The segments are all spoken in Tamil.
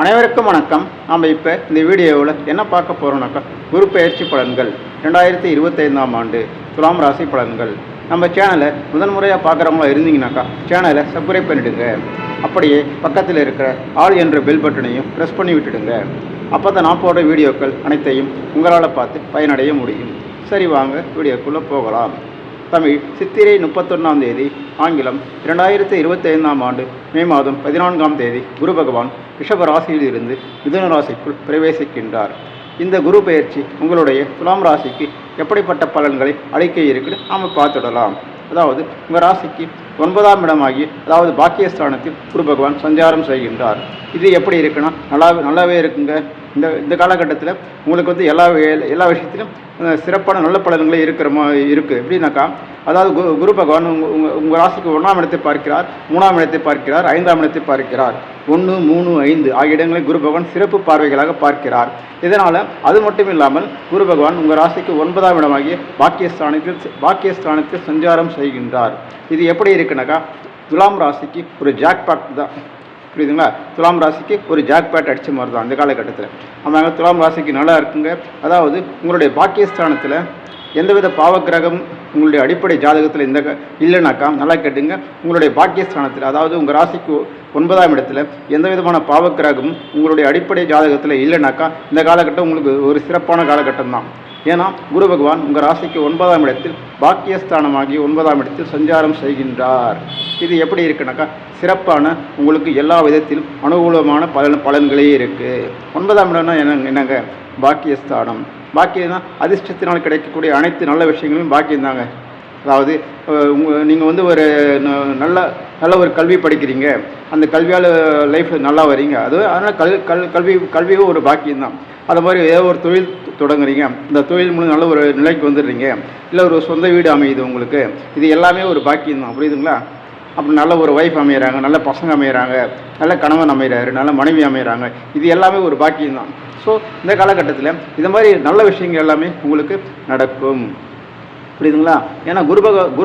அனைவருக்கும் வணக்கம். நாம் இப்போ இந்த வீடியோவில் என்ன பார்க்க போகிறோம்னாக்கா, குரு பெயர்ச்சி பலன்கள் 2025ஆம் ஆண்டு துலாம் ராசி பலன்கள். நம்ம சேனலை முதன்முறையாக பார்க்குறவங்களா இருந்தீங்கன்னாக்கா சேனலை சப்ஸ்கிரைப் பண்ணிவிடுங்க. அப்படியே பக்கத்தில் இருக்கிற ஆல் என்ற பெல் பட்டனையும் ப்ரெஸ் பண்ணி விட்டுடுங்க. அப்போ தான் நான் போடுற வீடியோக்கள் அனைத்தையும் உங்களால் பார்த்து பயனடைய முடியும். சரி, வாங்க வீடியோக்குள்ளே போகலாம். தமிழ் சித்திரை 31ஆம் தேதி, ஆங்கிலம் 2025ஆம் ஆண்டு மே மாதம் 14ஆம் தேதி குரு பகவான் ரிஷப ராசியில் இருந்து மிதுன ராசிக்குள் பிரவேசிக்கின்றார். இந்த குரு பெயர்ச்சி உங்களுடைய துலாம் ராசிக்கு எப்படிப்பட்ட பலன்களை அளிக்க இருக்குன்னு நாம் பார்த்துடலாம். அதாவது உங்கள் ராசிக்கு 9ஆம் இடமாகி, அதாவது பாக்கியஸ்தானத்தில் குரு பகவான் சஞ்சாரம் செய்கின்றார். இது எப்படி இருக்குன்னா நல்லாவே இருக்குங்க. இந்த காலகட்டத்தில் உங்களுக்கு எல்லா விஷயத்திலும் சிறப்பான நல்ல பலன்களே இருக்குது. எப்படின்னாக்கா, அதாவது குரு பகவான் உங்கள் ராசிக்கு 1ஆம் இடத்தை பார்க்கிறார், 3ஆம் இடத்தை பார்க்கிறார், 5ஆம் இடத்தை பார்க்கிறார். 1, 3, 5 ஆகிய இடங்களை குரு பகவான் சிறப்பு பார்வைகளாக பார்க்கிறார். இதனால் அது மட்டும் இல்லாமல் குரு பகவான் உங்கள் ராசிக்கு 9ஆம் இடமாகிய பாக்கியஸ்தானத்தில் சஞ்சாரம் செய்கின்றார். இது எப்படி இருக்குனாக்கா, துலாம் ராசிக்கு ஒரு ஜாக்பாட் தான். புரியுதுங்களா? துலாம் ராசிக்கு ஒரு ஜாக்பாட் அடித்த மாதிரி தான் இந்த காலகட்டத்தில். ஆமாங்க, துலாம் ராசிக்கு நல்லா இருக்குங்க. அதாவது உங்களுடைய பாக்கியஸ்தானத்தில் எந்தவித பாவக்கிரகம் உங்களுடைய அடிப்படை ஜாதகத்தில் இல்லைனாக்கா, நல்லா கேட்டுங்க, உங்களுடைய பாக்கியஸ்தானத்தில், அதாவது உங்கள் ராசிக்கு 9ஆம் இடத்துல எந்த விதமான பாவக்கிரகம் உங்களுடைய அடிப்படை ஜாதகத்தில் இல்லைனாக்கா, இந்த காலகட்டம் உங்களுக்கு ஒரு சிறப்பான காலகட்டம் தான். ஏன்னா குரு பகவான் உங்கள் ராசிக்கு 9ஆம் இடத்தில் பாக்கியஸ்தானமாகி 9ஆம் இடத்தில் சஞ்சாரம் செய்கின்றார். இது எப்படி இருக்குனாக்கா, சிறப்பான உங்களுக்கு எல்லா விதத்திலும் அனுகூலமான பலன்களே இருக்குது. 9ஆம் இடம்னா என்னங்க, பாக்கியஸ்தானம். பாக்கியம்னா அதிர்ஷ்டத்தினால் கிடைக்கக்கூடிய அனைத்து நல்ல விஷயங்களும் பாக்கியம்தாங்க. அதாவது நீங்கள் ஒரு நல்ல ஒரு கல்வி படிக்கிறீங்க, அந்த கல்வியால் லைஃப்பில் நல்லா வரீங்க. அதனால் கல்வியும் ஒரு பாக்கியம்தான். அது மாதிரி ஏதோ ஒரு தொழில் தொடங்குறீங்க, இந்த தொழில் மூலம் நல்ல ஒரு நிலைக்கு வந்துடுறீங்க, இல்லை ஒரு சொந்த வீடு அமையுது உங்களுக்கு, இது எல்லாமே ஒரு பாக்கியம்தான். புரியுதுங்களா? அப்படி நல்ல ஒரு ஒய்ஃப் அமைகிறாங்க, நல்ல பசங்க அமைகிறாங்க, நல்ல கணவன் அமைகிறாரு, நல்ல மனைவி அமைகிறாங்க, இது எல்லாமே ஒரு பாக்கியம்தான். ஸோ இந்த காலகட்டத்தில் இந்த மாதிரி நல்ல விஷயங்கள் எல்லாமே உங்களுக்கு நடக்கும். புரியுதுங்களா? ஏன்னா குரு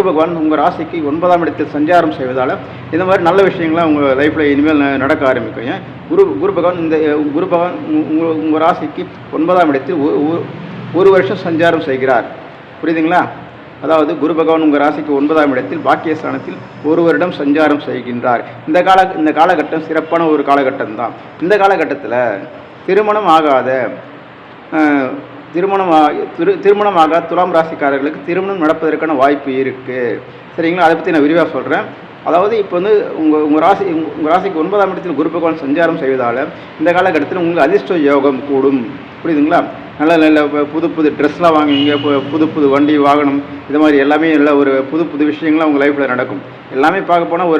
பகவான் உங்கள் ராசிக்கு 9ஆம் இடத்தில் சஞ்சாரம் செய்வதால் இந்த மாதிரி நல்ல விஷயங்கள்லாம் உங்கள் லைஃப்பில் இனிமேல் நடக்க ஆரம்பிக்கும். ஏன் குரு பகவான் உங்கள் ராசிக்கு 9ஆம் இடத்தில் ஒரு வருஷம் சஞ்சாரம் செய்கிறார். புரியுதுங்களா? அதாவது குரு பகவான் உங்கள் ராசிக்கு 9ஆம் இடத்தில் பாக்கியஸ்தானத்தில் ஒரு வருடம் சஞ்சாரம் செய்கின்றார். இந்த காலகட்டம் சிறப்பான ஒரு காலகட்டம் தான். இந்த காலகட்டத்தில் திருமணமாக துலாம் ராசிக்காரர்களுக்கு திருமணம் நடப்பதற்கான வாய்ப்பு இருக்குது. சரிங்களா? அதை பற்றி நான் விரிவாக சொல்கிறேன். அதாவது இப்போ உங்கள் ராசிக்கு 9ஆம் இடத்தில் குரு பகவான் சஞ்சாரம் செய்வதால் இந்த காலகட்டத்தில் உங்களுக்கு அதிர்ஷ்ட யோகம் கூடும். புரியுதுங்களா? நல்ல புது ட்ரெஸ்லாம் வாங்குவீங்க, புது வண்டி வாகனம், இது மாதிரி எல்லாமே நல்ல ஒரு புது விஷயங்கள்லாம் உங்கள் லைஃப்பில் நடக்கும். எல்லாமே பார்க்க போனால்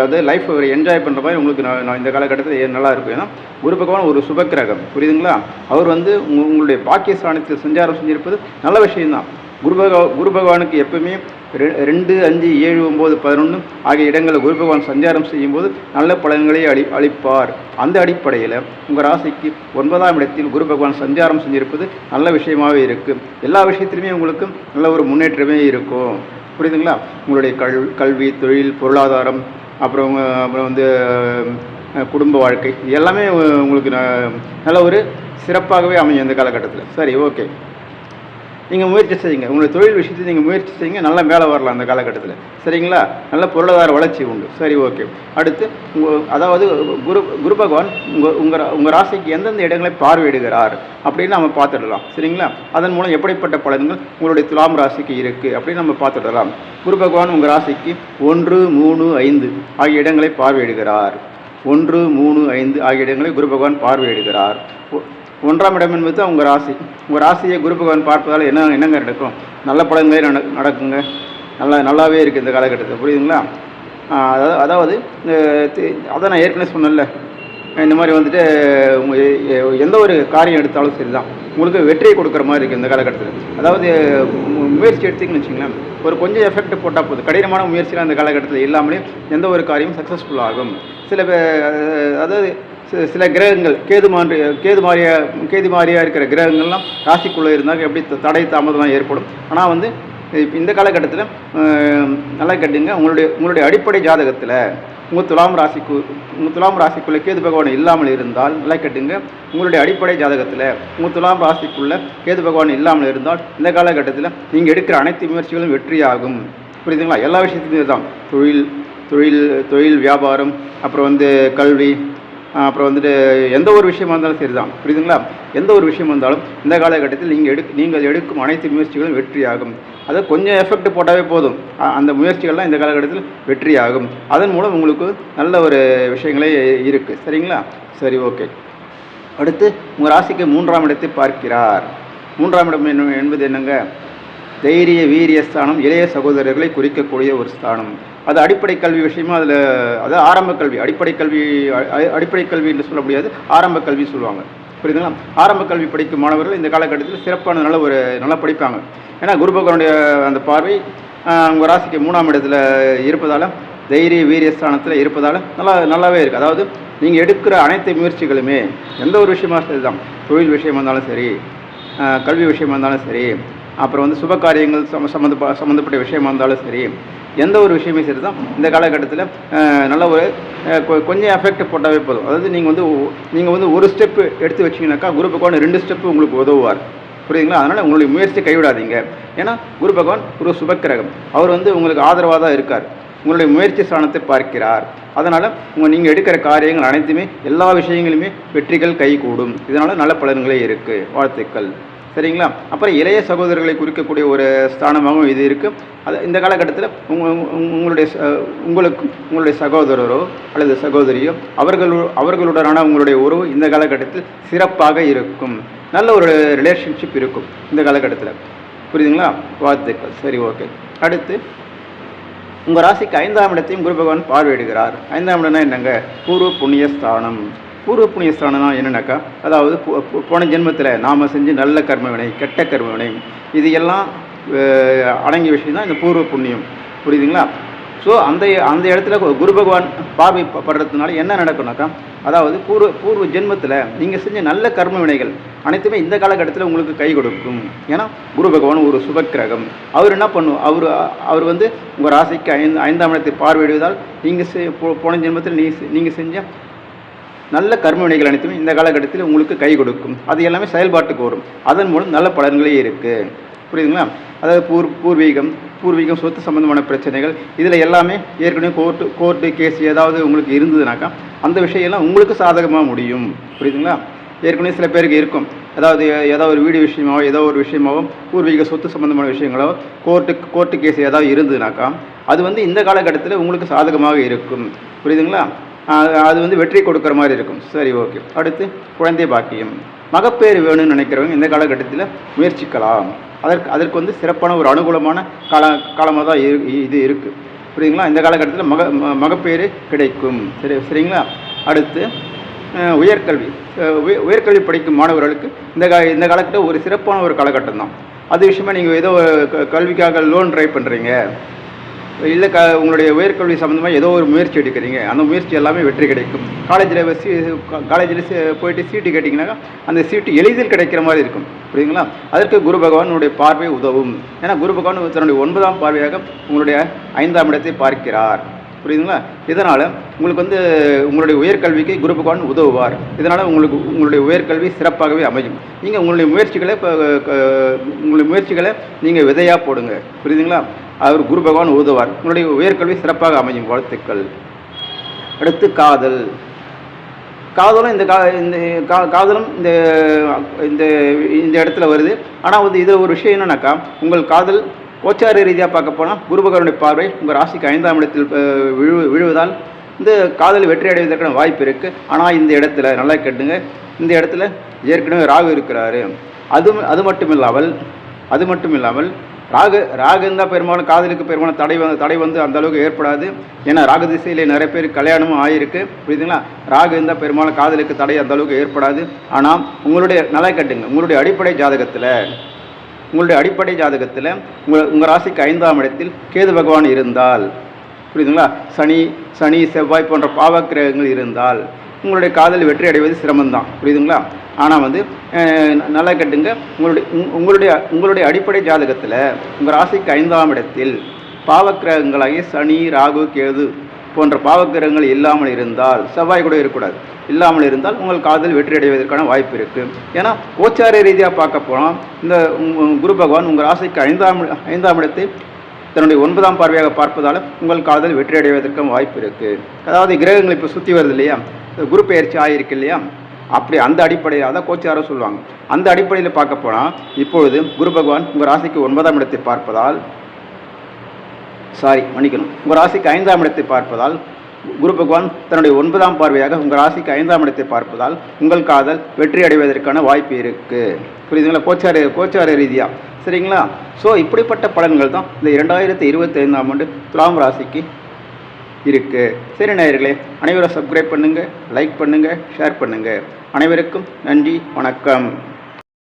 அது லைஃப் ஒரு என்ஜாய் பண்ணுற மாதிரி உங்களுக்கு நான் இந்த காலகட்டத்தில் நல்லா இருக்கும். ஏன்னா குரு பகவான் ஒரு சுபக்கிரகம். புரியுதுங்களா? அவர் உங்களுடைய பாக்கியஸ்தானத்தில் சஞ்சாரம் செஞ்சிருப்பது நல்ல விஷயம்தான். குரு பகவானுக்கு எப்பவுமே 2, 5, 7, 9, 11 ஆகிய இடங்களில் குரு பகவான் சஞ்சாரம் செய்யும்போது நல்ல பலன்களை அளிப்பார். அந்த அடிப்படையில் உங்கள் ராசிக்கு 9ஆம் இடத்தில் குரு பகவான் சஞ்சாரம் செஞ்சிருப்பது நல்ல விஷயமாகவே இருக்குது. எல்லா விஷயத்திலுமே உங்களுக்கு நல்ல ஒரு முன்னேற்றமே இருக்கும். புரியுதுங்களா? உங்களுடைய கல்வி, தொழில், பொருளாதாரம், அப்புறம் குடும்ப வாழ்க்கை, எல்லாமே உங்களுக்கு நல்ல ஒரு சிறப்பாகவே அமையும் இந்த காலகட்டத்தில். சரி, ஓகே, நீங்கள் முயற்சி செய்யுங்க. உங்களுடைய தொழில் விஷயத்தை நீங்கள் முயற்சி செய்யுங்க, நல்லா மேலே வரலாம் அந்த காலகட்டத்தில். சரிங்களா? நல்ல பொருளாதார வளர்ச்சி உண்டு. சரி, ஓகே. அடுத்து அதாவது குரு பகவான் உங்கள் ராசிக்கு எந்தெந்த இடங்களை பார்வையிடுகிறார் அப்படின்னு நம்ம பார்த்துடலாம். சரிங்களா? அதன் மூலம் எப்படிப்பட்ட பலன்கள் உங்களுடைய துலாம் ராசிக்கு இருக்குது அப்படின்னு நம்ம பார்த்துடலாம். குரு பகவான் உங்கள் ராசிக்கு 1, 3, 5 ஆகிய இடங்களை பார்வையிடுகிறார். 1, 3, 5 ஆகிய இடங்களை குரு பகவான் பார்வையிடுகிறார். 1ஆம் இடம் என்பது உங்கள் ராசியை குரு பகவான் பார்ப்பதால் என்னங்க நடக்கும்? நல்ல பலன்களே நடக்குங்க. நல்லாவே இருக்குது இந்த காலகட்டத்தில். புரியுதுங்களா? அதாவது அதை நான் ஏற்கனவே சொன்னேன்ல, இந்த மாதிரி எந்த ஒரு காரியம் எடுத்தாலும் சரி தான், உங்களுக்கு வெற்றியை கொடுக்குற மாதிரி இருக்குது இந்த காலகட்டத்தில். அதாவது முயற்சி எடுத்துக்கின்னு வச்சிங்களேன், ஒரு கொஞ்சம் எஃபெக்ட் போட்டால் போதும். கடினமான முயற்சிலாம் இந்த காலகட்டத்தில் இல்லாமலே எந்த ஒரு காரியமும் சக்ஸஸ்ஃபுல் ஆகும். சில கிரகங்கள் கேது மாதிரியாக இருக்கிற கிரகங்கள்லாம் ராசிக்குள்ளே இருந்தால் எப்படி தடை தாமதம்லாம் ஏற்படும். ஆனால் இப்போ இந்த காலகட்டத்தில் நல்லா கேட்டுங்க, உங்களுடைய அடிப்படை ஜாதகத்தில் உங்கள் துலாம் ராசிக்குள்ளே கேது பகவான் இல்லாமல் இருந்தால், நல்லா கேட்டுங்க, உங்களுடைய அடிப்படை ஜாதகத்தில் உங்கள் துலாம் ராசிக்குள்ளே கேது பகவான் இல்லாமல் இருந்தால் இந்த காலகட்டத்தில் நீங்கள் எடுக்கிற அனைத்து முயற்சிகளும் வெற்றியாகும். புரியுதுங்களா? எல்லா விஷயத்துலையும் தான், தொழில் வியாபாரம், அப்புறம் கல்வி, அப்புறம் எந்த ஒரு விஷயமா இருந்தாலும் சரி தான். புரியுதுங்களா? எந்த ஒரு விஷயம் இருந்தாலும் இந்த காலகட்டத்தில் நீங்கள் எடுக்கும் அனைத்து முயற்சிகளும் வெற்றியாகும். அதை கொஞ்சம் எஃபெக்ட் போட்டாவே போதும், அந்த முயற்சிகள்லாம் இந்த காலகட்டத்தில் வெற்றியாகும். அதன் மூலம் உங்களுக்கு நல்ல ஒரு விஷயங்களே இருக்குது. சரிங்களா? சரி, ஓகே. அடுத்து உங்கள் ராசிக்கு 3ஆம் இடத்தை பார்க்கிறார். 3ஆம் இடம் என்பது என்னங்க? தைரிய வீரிய ஸ்தானம், இளைய சகோதரர்களை குறிக்கக்கூடிய ஒரு ஸ்தானம். அது அடிப்படை கல்வி விஷயமா, அது ஆரம்ப கல்வி. அடிப்படை கல்வி என்று சொல்ல முடியாது, ஆரம்ப கல்வி சொல்லுவாங்க. புரியுதுங்களா? ஆரம்ப கல்வி படிக்கும் மாணவர்கள் இந்த காலகட்டத்தில் சிறப்பான நல்லா படிப்பாங்க. ஏன்னா குரு பகவானுடைய அந்த பார்வை உங்கள் ராசிக்கு 3ஆம் இடத்துல இருப்பதால், தைரிய வீரிய ஸ்தானத்தில் இருப்பதால் நல்லாவே இருக்குது. அதாவது நீங்கள் எடுக்கிற அனைத்து முயற்சிகளுமே எந்த ஒரு விஷயமா சரி தான், தொழில் விஷயமா இருந்தாலும் சரி, கல்வி விஷயமா இருந்தாலும் சரி, அப்புறம் சுப காரியங்கள் சம்மந்தப்பட்ட விஷயமா இருந்தாலும் சரி, எந்த ஒரு விஷயமே சரி தான், இந்த காலகட்டத்தில் நல்ல ஒரு கொஞ்சம் எஃபெக்ட் போட்டாவே போதும். அதாவது நீங்கள் ஒரு ஸ்டெப்பு எடுத்து வச்சிங்கனாக்கா குரு பகவான் 2 ஸ்டெப்பு உங்களுக்கு உதவுவார். புரியுதுங்களா? அதனால் உங்களுடைய முயற்சி கைவிடாதீங்க. ஏன்னா குரு பகவான் ஒரு சுபக்கிரகம், அவர் உங்களுக்கு ஆதரவாக தான் இருக்கார். உங்களுடைய முயற்சி ஸ்தானத்தை பார்க்கிறார். அதனால் நீங்கள் எடுக்கிற காரியங்கள் அனைத்துமே, எல்லா விஷயங்களுமே வெற்றிகள் கைகூடும். இதனால் நல்ல பலன்களே இருக்குது. வாழ்த்துக்கள். சரிங்களா? அப்புறம் இளைய சகோதரர்களை குறிக்கக்கூடிய ஒரு ஸ்தானமாகவும் இது இருக்குது. அது இந்த காலகட்டத்தில் உங்களுடைய சகோதரரோ அல்லது சகோதரியோ அவர்களுடனான உங்களுடைய உறவு இந்த காலகட்டத்தில் சிறப்பாக இருக்கும். நல்ல ஒரு ரிலேஷன்ஷிப் இருக்கும் இந்த காலகட்டத்தில். புரியுதுங்களா? வாழ்த்துக்கள். சரி, ஓகே. அடுத்து உங்கள் ராசிக்கு 5ஆம் இடத்தையும் குரு பகவான் பார்வையிடுகிறார். 5ஆம் இடம்னா என்னங்க? பூர்வ புண்ணியஸ்தானம். பூர்வ புண்ணியஸ்தானம்னா என்னென்னாக்கா, அதாவது போன ஜென்மத்தில் நாம் செஞ்ச நல்ல கர்மவினை, கெட்ட கர்மவினை, இது எல்லாம் அடங்கிய விஷயம் தான் இந்த பூர்வ புண்ணியம். புரியுதுங்களா? ஸோ அந்த இடத்துல குரு பகவான் பார்வை படுறதுனால என்ன நடக்கும்னாக்கா, அதாவது பூர்வ ஜென்மத்தில் நீங்கள் செஞ்ச நல்ல கர்ம வினைகள் அனைத்துமே இந்த காலகட்டத்தில் உங்களுக்கு கை கொடுக்கும். ஏன்னா குரு பகவான் ஒரு சுபக்கிரகம். அவர் என்ன பண்ணும், அவர் உங்கள் ராசிக்கு 5ஆம் இடத்தை பார்வையிடுவதால் நீங்கள் போன ஜென்மத்தில் நீங்கள் செஞ்ச நல்ல கர்ம வினைகள் அனைத்துமே இந்த காலகட்டத்தில் உங்களுக்கு கை கொடுக்கும். அது எல்லாமே செயல்பாட்டுக்கு வரும். அதன் மூலம் நல்ல பலன்களே இருக்குது. புரியுதுங்களா? அதாவது பூர்வீகம் சொத்து சம்பந்தமான பிரச்சனைகள், இதில் எல்லாமே ஏற்கனவே கோர்ட்டு கேஸ் ஏதாவது உங்களுக்கு இருந்ததுனாக்கா அந்த விஷயம்லாம் உங்களுக்கு சாதகமாக முடியும். புரியுதுங்களா? ஏற்கனவே சில பேருக்கு இருக்கும், அதாவது ஏதாவது ஒரு வீடு விஷயமாவோ ஏதோ ஒரு விஷயமாவோ பூர்வீக சொத்து சம்பந்தமான விஷயங்களோ கோர்ட்டு கேஸ் ஏதாவது இருந்ததுனாக்கா அது இந்த காலகட்டத்தில் உங்களுக்கு சாதகமாக இருக்கும். புரியுதுங்களா? அது வெற்றி கொடுக்குற மாதிரி இருக்கும். சரி, ஓகே. அடுத்து குழந்தை பாக்கியம். மகப்பேறு வேணும்னு நினைக்கிறவங்க இந்த காலகட்டத்தில் முயற்சிக்கலாம். அதற்கு சிறப்பான ஒரு அனுகூலமான காலமாக தான் இது இருக்குது. புரியுதுங்களா? இந்த காலகட்டத்தில் மகப்பேறு கிடைக்கும். சரிங்களா? அடுத்து உயர்கல்வி படிக்கும் மாணவர்களுக்கு இந்த காலகட்டம் ஒரு சிறப்பான ஒரு காலகட்டம் தான். அது விஷயமா நீங்கள் ஏதோ கல்விக்காக லோன் ட்ரை பண்ணுறீங்க, இல்லை உங்களுடைய உயர்கல்வி சம்மந்தமாக ஏதோ ஒரு முயற்சி எடுக்கிறீங்க, அந்த முயற்சி எல்லாமே வெற்றி கிடைக்கும். காலேஜில் போயிட்டு சீட்டு கேட்டிங்கனாக்கா அந்த சீட்டு எளிதில் கிடைக்கிற மாதிரி இருக்கும். புரியுதுங்களா? அதற்கு குரு பகவானுடைய பார்வை உதவும். ஏன்னா குரு பகவான் தன்னுடைய 9ஆம் பார்வையாக உங்களுடைய 5ஆம் இடத்தை பார்க்கிறார். புரியுதுங்களா? இதனால் உங்களுக்கு உங்களுடைய உயர்கல்விக்கு குரு பகவான் உதவுவார். இதனால் உங்களுடைய உயர்கல்வி சிறப்பாகவே அமையும். நீங்கள் உங்களுடைய முயற்சிகளை நீங்கள் விதையாக போடுங்க. புரியுதுங்களா? அவர் குரு பகவான் உதவுவார். உங்களுடைய உயர்கல்வி சிறப்பாக அமையும். வாழ்த்துக்கள். அடுத்து காதலும் காதலும் இந்த இடத்துல வருது. ஆனால் இதில் ஒரு விஷயம் என்னன்னாக்கா, உங்கள் காதல் கோச்சார ரீதியாக பார்க்க போனால் குரு பகவானுடைய பார்வை உங்கள் ராசிக்கு 5ஆம் இடத்தில் விழுவதால் காதல் வெற்றி அடைவதற்கான வாய்ப்பு இருக்குது. ஆனால் இந்த இடத்துல நல்லா கேட்டுங்க, இந்த இடத்துல ஏற்கனவே ராகு இருக்கிறாரு. அது மட்டும் இல்லாமல் ராகு இருந்தால் பெரும்பாலும் காதலுக்கு பெரும்பாலும் தடை அந்த அளவுக்கு ஏற்படாது. ஏன்னா ராகு திசையிலே நிறைய பேர் கல்யாணமும் ஆகிருக்கு. புரியுதுங்களா? ராகு இருந்தால் பெரும்பாலும் காதலுக்கு தடை அந்த அளவுக்கு ஏற்படாது. ஆனால் நல்லா கேட்டுங்க, உங்களுடைய அடிப்படை ஜாதகத்தில் உங்கள் ராசிக்கு 5ஆம் இடத்தில் கேது பகவான் இருந்தால், புரியுதுங்களா, சனி செவ்வாய் போன்ற பாவக்கிரகங்கள் இருந்தால் உங்களுடைய காதல் வெற்றி அடைவது சிரமம்தான். புரியுதுங்களா? ஆனால் வந்து நல்லா கேட்டுங்க, உங்களுடைய அடிப்படை ஜாதகத்தில் உங்கள் ராசிக்கு 5ஆம் இடத்தில் பாவக்கிரகங்களாகிய சனி, ராகு, கேது போன்ற பாவக்கிரகங்கள் இல்லாமல் இருந்தால், செவ்வாய் கூட இருக்கக்கூடாது, இல்லாமல் இருந்தால் உங்கள் காதல் வெற்றி அடைவதற்கான வாய்ப்பு இருக்குது. ஏன்னா கோச்சார ரீதியாக பார்க்க போனால் இந்த குரு பகவான் உங்கள் ராசிக்கு 5ஆம் இடத்தை தன்னுடைய 9ஆம் பார்வையாக பார்ப்பதால் உங்கள் காதல் வெற்றி அடைவதற்கான வாய்ப்பு இருக்குது. அதாவது கிரகங்கள் இப்போ சுற்றி வருது இல்லையா, குரு பெயர்ச்சி ஆகிருக்கு இல்லையா, அப்படி அந்த அடிப்படையில் அதான் கோச்சாரம் சொல்லுவாங்க. அந்த அடிப்படையில் பார்க்க போனால் இப்பொழுது குரு பகவான் உங்கள் ராசிக்கு 9ஆம் இடத்தை பார்ப்பதால், உங்கள் ராசிக்கு 5ஆம் இடத்தை பார்ப்பதால், குரு பகவான் தன்னுடைய 9ஆம் பார்வையாக உங்கள் ராசிக்கு 5ஆம் இடத்தை பார்ப்பதால் உங்கள் காதல் வெற்றி அடைவதற்கான வாய்ப்பு இருக்குது. புரியுதுங்களா? கோச்சார ரீதியாக. சரிங்களா? ஸோ இப்படிப்பட்ட பலன்கள் தான் இந்த 2025ஆம் ஆண்டு துலாம் ராசிக்கு இருக்குது. சரி நேயர்களே, அனைவரும் சப்ஸ்கிரைப் பண்ணுங்கள், லைக் பண்ணுங்கள், ஷேர் பண்ணுங்கள். அனைவருக்கும் நன்றி, வணக்கம்.